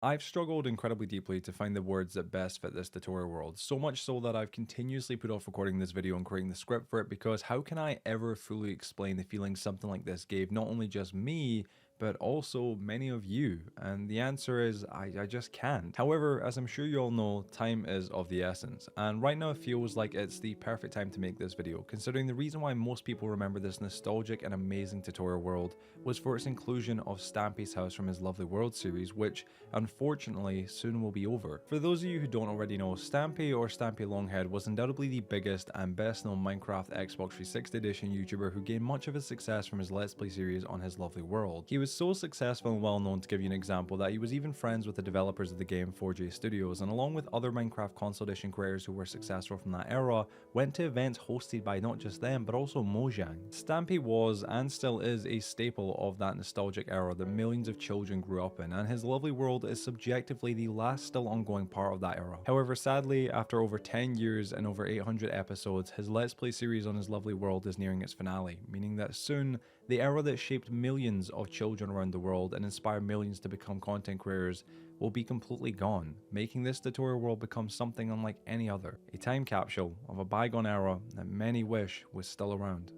I've struggled incredibly deeply to find the words that best fit this tutorial world, so much so that I've continuously put off recording this video and creating the script for it because how can I ever fully explain the feeling something like this gave not only just me, but also many of you? And the answer is I just can't. However, as I'm sure you all know, time is of the essence, and right now it feels like it's the perfect time to make this video, considering the reason why most people remember this nostalgic and amazing tutorial world was for its inclusion of Stampy's house from his Lovely World series, which unfortunately soon will be over. For those of you who don't already know, Stampy or Stampylonghead was undoubtedly the biggest and best known Minecraft Xbox 360 edition YouTuber who gained much of his success from his Let's Play series on his Lovely World. He was so successful and well known, to give you an example, that he was even friends with the developers of the game 4J Studios, and along with other Minecraft console edition creators who were successful from that era, went to events hosted by not just them but also Mojang. Stampy was and still is a staple of that nostalgic era that millions of children grew up in, and his Lovely World is subjectively the last still ongoing part of that era. However, sadly, after over 10 years and over 800 episodes, his Let's Play series on his Lovely World is nearing its finale, meaning that soon, the era that shaped millions of children around the world and inspired millions to become content creators will be completely gone, making this tutorial world become something unlike any other, a time capsule of a bygone era that many wish was still around.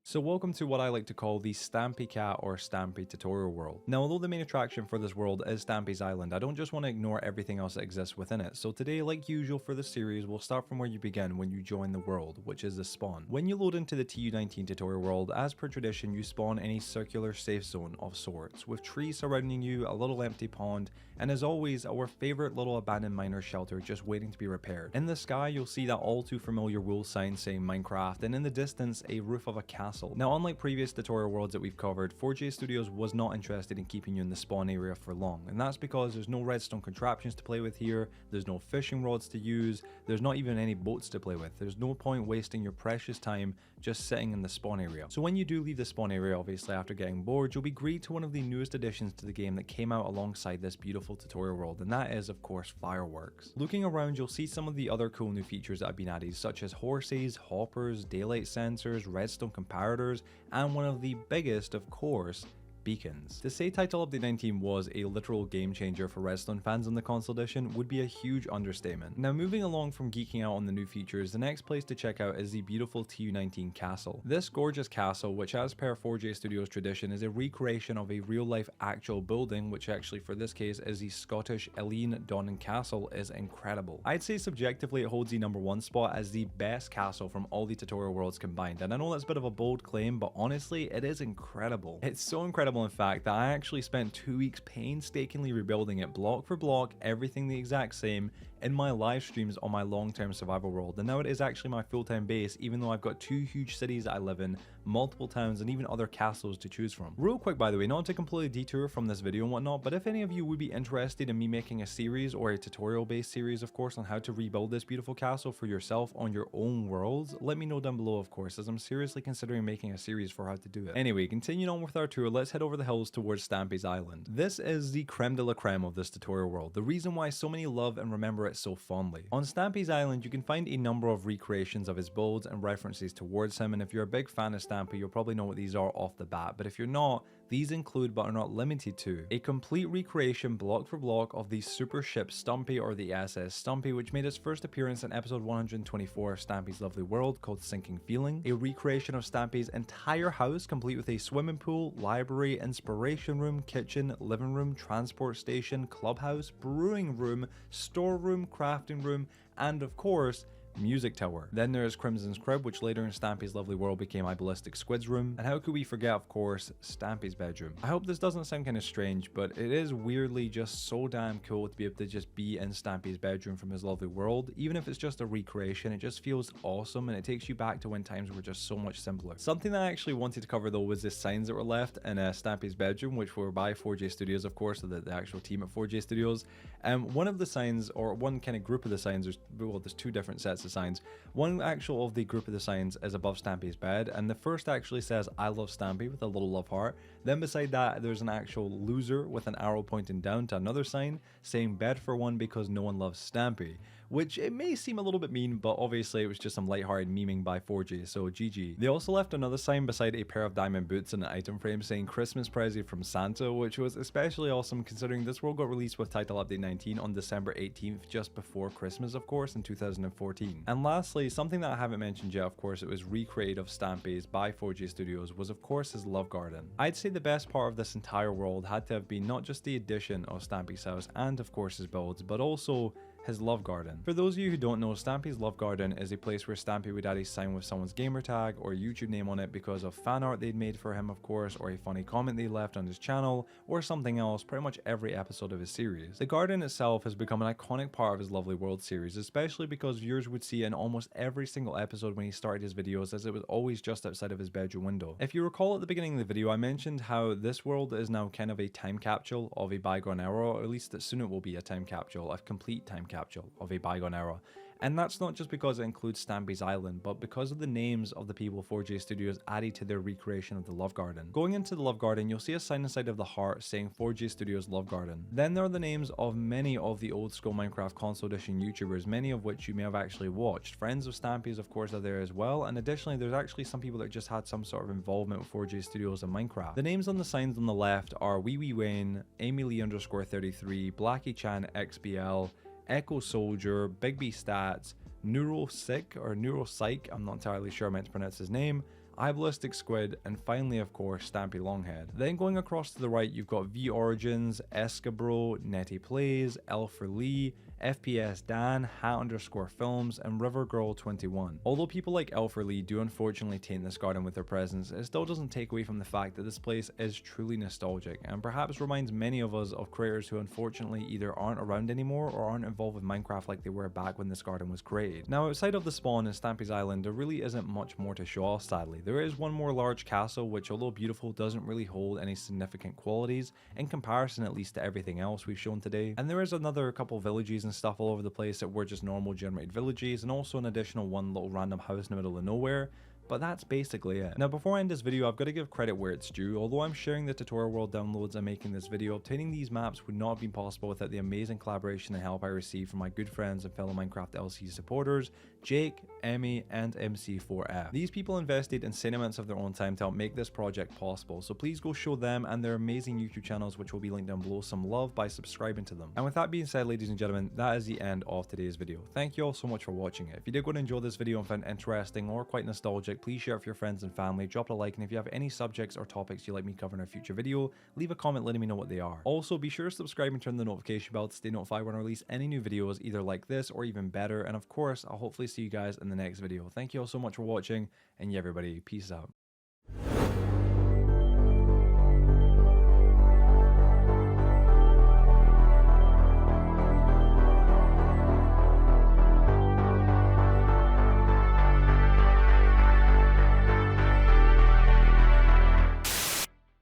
So welcome to what I like to call the Stampy Cat or Stampy tutorial world. Now, although the main attraction for this world is Stampy's Island, I don't just want to ignore everything else that exists within it. So today, like usual for the series, we'll start from where you begin when you join the world, which is the spawn. When you load into the TU19 tutorial world, as per tradition, you spawn in a circular safe zone of sorts, with trees surrounding you, a little empty pond, and as always, our favorite little abandoned miner shelter just waiting to be repaired. In the sky, you'll see that all too familiar wool sign saying Minecraft, and in the distance, a roof of a castle. Now, unlike previous tutorial worlds that we've covered, 4J Studios was not interested in keeping you in the spawn area for long, and that's because there's no redstone contraptions to play with here, there's no fishing rods to use, there's not even any boats to play with. There's no point wasting your precious time just sitting in the spawn area. So when you do leave the spawn area, obviously after getting bored, you'll be greeted to one of the newest additions to the game that came out alongside this beautiful tutorial world, and that is of course fireworks. Looking around, you'll see some of the other cool new features that have been added, such as horses, hoppers, daylight sensors, redstone comparators, and one of the biggest, of course, beacons. To say Title Update 19 was a literal game changer for Redstone fans on the console edition would be a huge understatement. Now, moving along from geeking out on the new features, the next place to check out is the beautiful TU19 castle. This gorgeous castle, which as per 4J Studios tradition is a recreation of a real life actual building, which actually for this case is the Scottish Eilean Donnan Castle, is incredible. I'd say subjectively it holds the #1 spot as the best castle from all the tutorial worlds combined, and I know that's a bit of a bold claim, but honestly it is incredible. It's so incredible in fact that I actually spent 2 weeks painstakingly rebuilding it block for block, everything the exact same, in my live streams on my long-term survival world, and now it is actually my full-time base, even though I've got 2 huge cities that I live in, multiple towns, and even other castles to choose from. Real quick, by the way, not to completely detour from this video and whatnot, but if any of you would be interested in me making a series, or a tutorial-based series of course, on how to rebuild this beautiful castle for yourself on your own worlds, let me know down below of course, as I'm seriously considering making a series for how to do it. Anyway, continuing on with our tour, let's head over the hills towards Stampy's Island. This is the creme de la creme of this tutorial world, the reason why so many love and remember it so fondly. On Stampy's Island, you can find a number of recreations of his builds and references towards him, and if you're a big fan of Stampy, you'll probably know what these are off the bat, but if you're not, these include but are not limited to a complete recreation block for block of the super ship Stumpy or the SS Stumpy, which made its first appearance in episode 124 of Stampy's Lovely World called Sinking Feeling, a recreation of Stampy's entire house complete with a swimming pool, library, inspiration room, kitchen, living room, transport station, clubhouse, brewing room, storeroom, crafting room, and of course, music tower. Then there's Crimson's crib, which later in Stampy's Lovely World became my Ballistic Squid's room, and how could we forget of course Stampy's bedroom. I hope this doesn't sound kind of strange, but it is weirdly just so damn cool to be able to just be in Stampy's bedroom from his Lovely World. Even if it's just a recreation, it just feels awesome and it takes you back to when times were just so much simpler. Something that I actually wanted to cover though was the signs that were left in Stampy's bedroom, which were by 4J Studios of course, so the actual team at 4J Studios. One of the signs, or one kind of group of the signs, there's 2 different sets of signs. One actual of the group of the signs is above Stampy's bed, and the first actually says I love Stampy with a little love heart. Then beside that there's an actual loser with an arrow pointing down to another sign saying bed for one because no one loves Stampy, which it may seem a little bit mean, but obviously it was just some lighthearted memeing by 4G, so GG. They also left another sign beside a pair of diamond boots in an item frame saying Christmas present from Santa, which was especially awesome considering this world got released with title update 19 on December 18th, just before Christmas of course in 2014. And lastly, something that I haven't mentioned yet, of course, it was recreated of Stampy's by 4G Studios, was of course his love garden. I'd say the best part of this entire world had to have been not just the addition of Stampy's house and of course his builds, but also his love garden. For those of you who don't know, Stampy's love garden is a place where Stampy would add a sign with someone's gamer tag or YouTube name on it because of fan art they'd made for him of course, or a funny comment they left on his channel, or something else, pretty much every episode of his series. The garden itself has become an iconic part of his Lovely World series, especially because viewers would see it in almost every single episode when he started his videos, as it was always just outside of his bedroom window. If you recall at the beginning of the video, I mentioned how this world is now kind of a time capsule of a bygone era, or at least that soon it will be a time capsule, a complete time capsule of a bygone era. And that's not just because it includes Stampy's Island, but because of the names of the people 4J Studios added to their recreation of the Love Garden. Going into the Love Garden, you'll see a sign inside of the heart saying 4J Studios Love Garden. Then there are the names of many of the old school Minecraft console edition YouTubers, many of which you may have actually watched. Friends of Stampy's of course are there as well, and additionally there's actually some people that just had some sort of involvement with 4J Studios and Minecraft. The names on the signs on the left are Wee Wee Wayne, Amy Lee _33, Blackie Chan XBL, Echo Soldier, Big B Stats, Neuropsych or Neuropsych, I'm not entirely sure I meant to pronounce his name, Ballistic Squid, and finally of course Stampylonghead. Then going across to the right you've got V Origins, Escabro, Netty Plays, Elfer Lee, FPS Dan, Hat_Films, and Rivergirl21. Although people like Elfer Lee do unfortunately taint this garden with their presence, it still doesn't take away from the fact that this place is truly nostalgic and perhaps reminds many of us of creators who unfortunately either aren't around anymore or aren't involved with Minecraft like they were back when this garden was created. Now outside of the spawn in Stampy's Island, there really isn't much more to show off sadly. There is one more large castle which, although beautiful, doesn't really hold any significant qualities in comparison at least to everything else we've shown today. And there is another couple villages and stuff all over the place that were just normal generated villages, and also an additional one little random house in the middle of nowhere. But that's basically it. Now before I end this video, I've got to give credit where it's due. Although I'm sharing the tutorial world downloads and making this video, obtaining these maps would not have been possible without the amazing collaboration and help I received from my good friends and fellow Minecraft LC supporters, Jake, Emmy, and MC4F. These people invested insane amounts of their own time to help make this project possible, so please go show them and their amazing YouTube channels, which will be linked down below, some love by subscribing to them. And with that being said, ladies and gentlemen, that is the end of today's video. Thank you all so much for watching it. If you did go and enjoy this video and found it interesting or quite nostalgic, please share it with your friends and family, drop a like, and if you have any subjects or topics you'd like me covering in a future video, leave a comment letting me know what they are. Also, be sure to subscribe and turn the notification bell to stay notified when I release any new videos, either like this or even better. And of course, I'll hopefully see you guys in the next video. Thank you all so much for watching, and yeah, everybody, peace out.